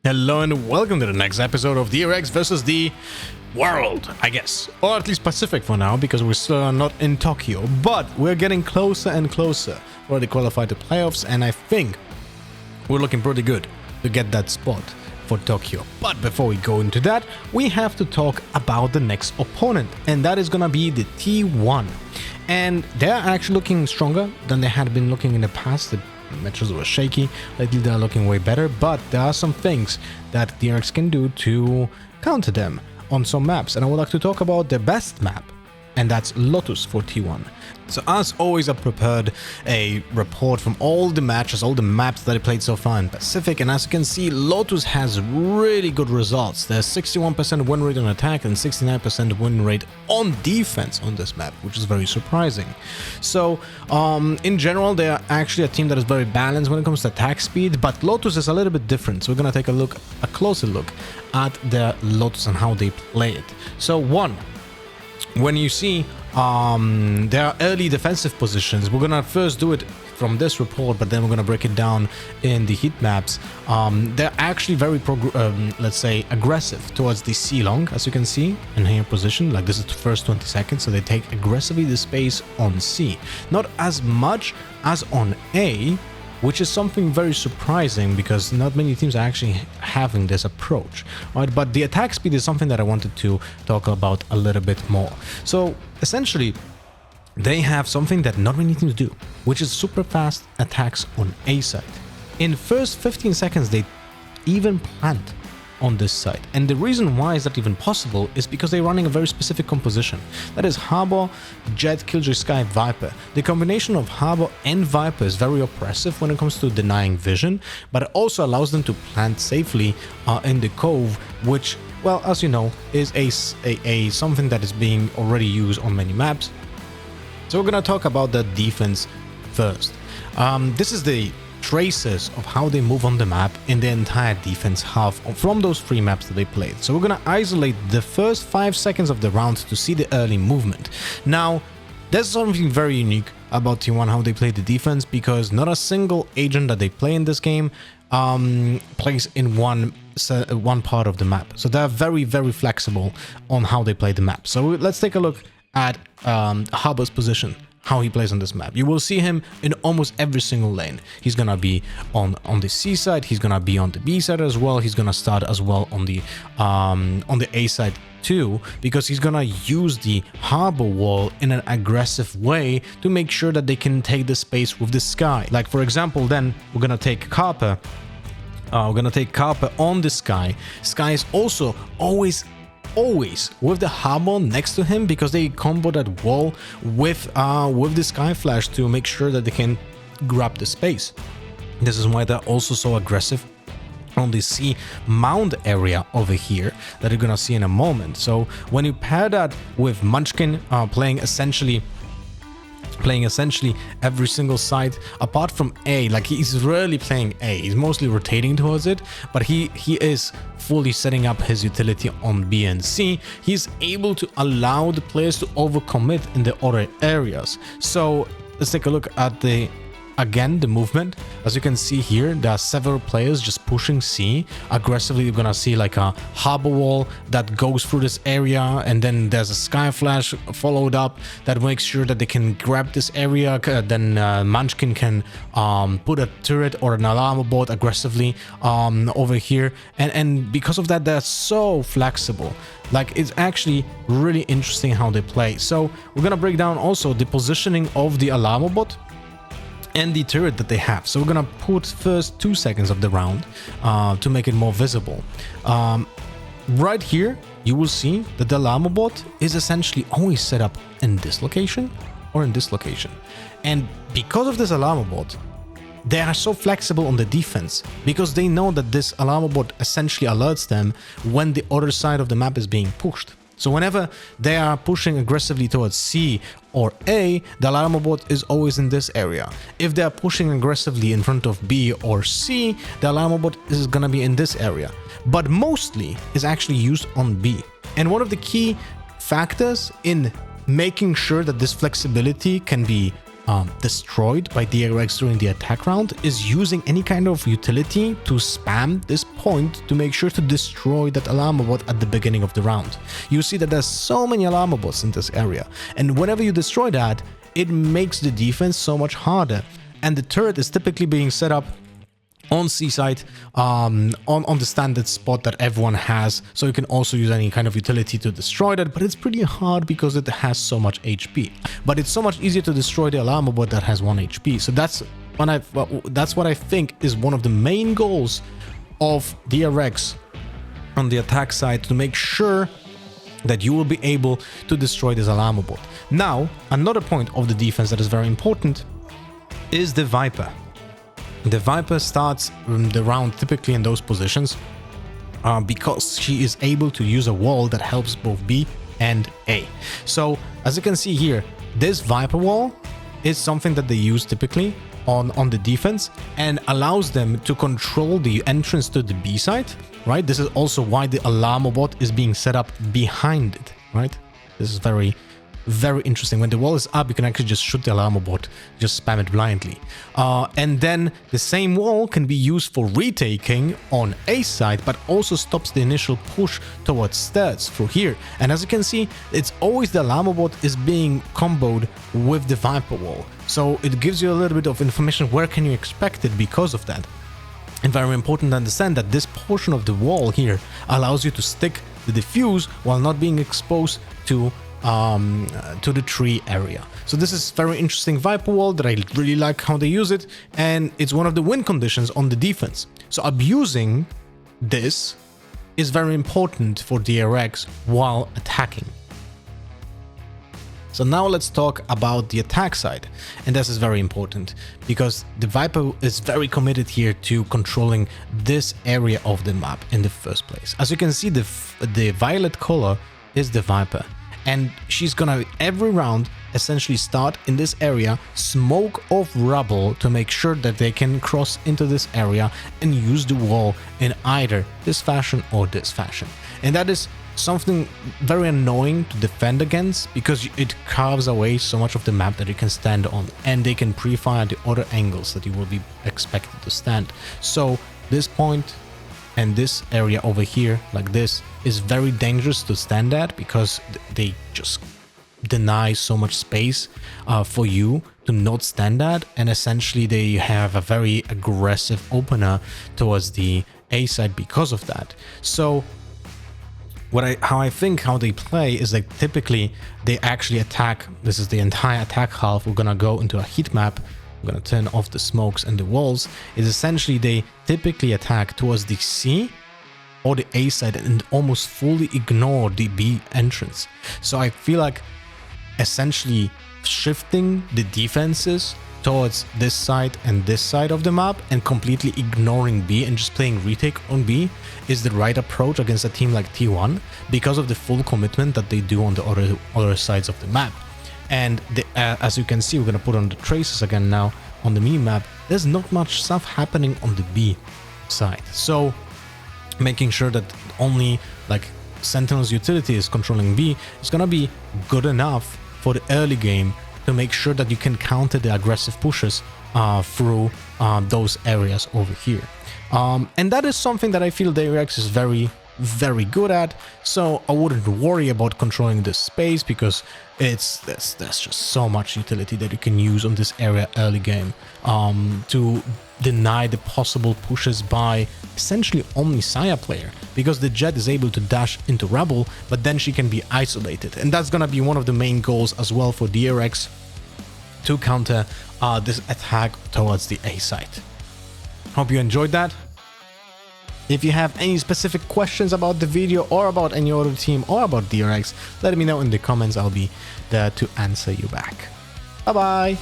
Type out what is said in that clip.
Hello and welcome to the next episode of DRX versus the world, I guess. Or at least Pacific for now, because we're still not in Tokyo. But we're getting closer and closer. We're already qualified to playoffs, and I think we're looking pretty good to get that spot for Tokyo. But before we go into that, we have to talk about the next opponent, and that is gonna be the T1. And they're actually looking stronger than they had been looking in the past. The matches were shaky. Lately they're looking way better, but there are some things that DRX can do to counter them on some maps, and I would like to talk about the best map, and that's Lotus for T1. So as always, I prepared a report from all the matches, all the maps that I played so far in Pacific, and as you can see, Lotus has really good results. There's 61% win rate on attack and 69% win rate on defense on this map, which is very surprising. So in general, they are actually a team that is very balanced when it comes to attack speed, but Lotus is a little bit different. So we're gonna take a closer look at the Lotus and how they play it. So when you see there are early defensive positions, we're gonna first do it from this report, but then we're gonna break it down in the heat maps. They're actually very let's say aggressive towards the C long, as you can see in here position. Like, this is the first 20 seconds, so they take aggressively the space on C, not as much as on A, which is something very surprising because not many teams are actually having this approach, right? But the attack speed is something that I wanted to talk about a little bit more. So essentially, they have something that not many teams do, which is super fast attacks on A side. In first 15 seconds, they even plant on this side, and the reason why is that even possible is because they're running a very specific composition, that is Harbor, Jet, Killjoy, Sky, Viper. The combination of Harbor and Viper is very oppressive when it comes to denying vision, but it also allows them to plant safely in the cove, which, well, as you know, is a something that is being already used on many maps. So we're gonna talk about the defense first. This is the traces of how they move on the map in the entire defense half from those 3 maps that they played. So we're gonna isolate the first 5 seconds of the round to see the early movement. Now, there's something very unique about T1, how they play the defense, because not a single agent that they play in this game plays in one part of the map. So they're very, very flexible on how they play the map. So let's take a look at Harbor's position, how he plays on this map. You will see him in almost every single lane. He's gonna be on the C side, he's gonna be on the B side as well, he's gonna start as well on the A side too, because he's gonna use the Harbor wall in an aggressive way to make sure that they can take the space with the Sky. Like, for example, then we're gonna take Carper. On the Sky. Sky is also always with the Harbor next to him, because they combo that wall with the Sky Flash to make sure that they can grab the space. This is why they're also so aggressive on the C mound area over here that you're gonna see in a moment. So when you pair that with Munchkin playing essentially every single side apart from A, like, he's rarely playing A, he's mostly rotating towards it, but he is fully setting up his utility on B and C. He's able to allow the players to overcommit in the other areas. So let's take a look at the movement. As you can see here, there are several players just pushing C aggressively. You're gonna see like a Harbor wall that goes through this area, and then there's a Sky Flash followed up that makes sure that they can grab this area. Then Munchkin can put a turret or an alarm board aggressively over here, and because of that, they're so flexible. Like, it's actually really interesting how they play. So we're gonna break down also the positioning of the alarm bot and the turret that they have. So we're gonna put first 2 seconds of the round to make it more visible. Right here, you will see that the Alarm bot is essentially always set up in this location or in this location. And because of this Alarm bot, they are so flexible on the defense, because they know that this Alarm bot essentially alerts them when the other side of the map is being pushed. So whenever they are pushing aggressively towards C or A, the alarm bot is always in this area. If they are pushing aggressively in front of B or C, the alarm bot is gonna be in this area, but mostly is actually used on B. And one of the key factors in making sure that this flexibility can be destroyed by DRX during the attack round is using any kind of utility to spam this point to make sure to destroy that alarm bot at the beginning of the round. You see that there's so many alarm bots in this area, and whenever you destroy that, it makes the defense so much harder. And the turret is typically being set up on C side, on the standard spot that everyone has, so you can also use any kind of utility to destroy that, but it's pretty hard because it has so much HP. But it's so much easier to destroy the alarm bot that has 1 HP. So that's what I think is one of the main goals of DRX on the attack side, to make sure that you will be able to destroy this alarm bot. Now, another point of the defense that is very important is the Viper. The Viper starts the round typically in those positions because she is able to use a wall that helps both B and A. So as you can see here, this Viper wall is something that they use typically on the defense and allows them to control the entrance to the B side, right? This is also why the alarm bot is being set up behind it, right? This is very interesting. When the wall is up, you can actually just shoot the alarm bot, just spam it blindly. And then the same wall can be used for retaking on A side, but also stops the initial push towards stairs through here. And as you can see, it's always the alarm bot is being comboed with the Viper wall. So it gives you a little bit of information where can you expect it because of that. And very important to understand that this portion of the wall here allows you to stick the defuse while not being exposed to the tree area. So this is very interesting Viper wall that I really like how they use it, and it's one of the win conditions on the defense. So abusing this is very important for DRX while attacking. So now let's talk about the attack side, and this is very important because the Viper is very committed here to controlling this area of the map in the first place. As you can see, the violet color is the Viper. And she's gonna every round essentially start in this area, smoke off rubble to make sure that they can cross into this area and use the wall in either this fashion or this fashion. And that is something very annoying to defend against because it carves away so much of the map that you can stand on, and they can pre-fire the other angles that you will be expected to stand. So this point and this area over here, like this, is very dangerous to stand at because they just deny so much space for you to not stand at, and essentially they have a very aggressive opener towards the A side because of that. So how they play is like typically they actually attack. This is the entire attack half. We're gonna go into a heat map. I'm gonna turn off the smokes and the walls. Is essentially they typically attack towards the C or the A side and almost fully ignore the B entrance. So I feel like essentially shifting the defenses towards this side and this side of the map and completely ignoring B and just playing retake on B is the right approach against a team like T1 because of the full commitment that they do on the other sides of the map. And as you can see, we're gonna put on the traces again now on the mini map. There's not much stuff happening on the B side, so making sure that only like Sentinel's utility is controlling B is gonna be good enough for the early game to make sure that you can counter the aggressive pushes through those areas over here. And that is something that I feel DRX is very good at, so I wouldn't worry about controlling this space because there's just so much utility that you can use on this area early game to deny the possible pushes by essentially only Saya player, because the Jet is able to dash into rubble, but then she can be isolated, and that's gonna be one of the main goals as well for DRX to counter this attack towards the A site. Hope you enjoyed that. If you have any specific questions about the video or about any other team or about DRX, let me know in the comments. I'll be there to answer you back. Bye bye.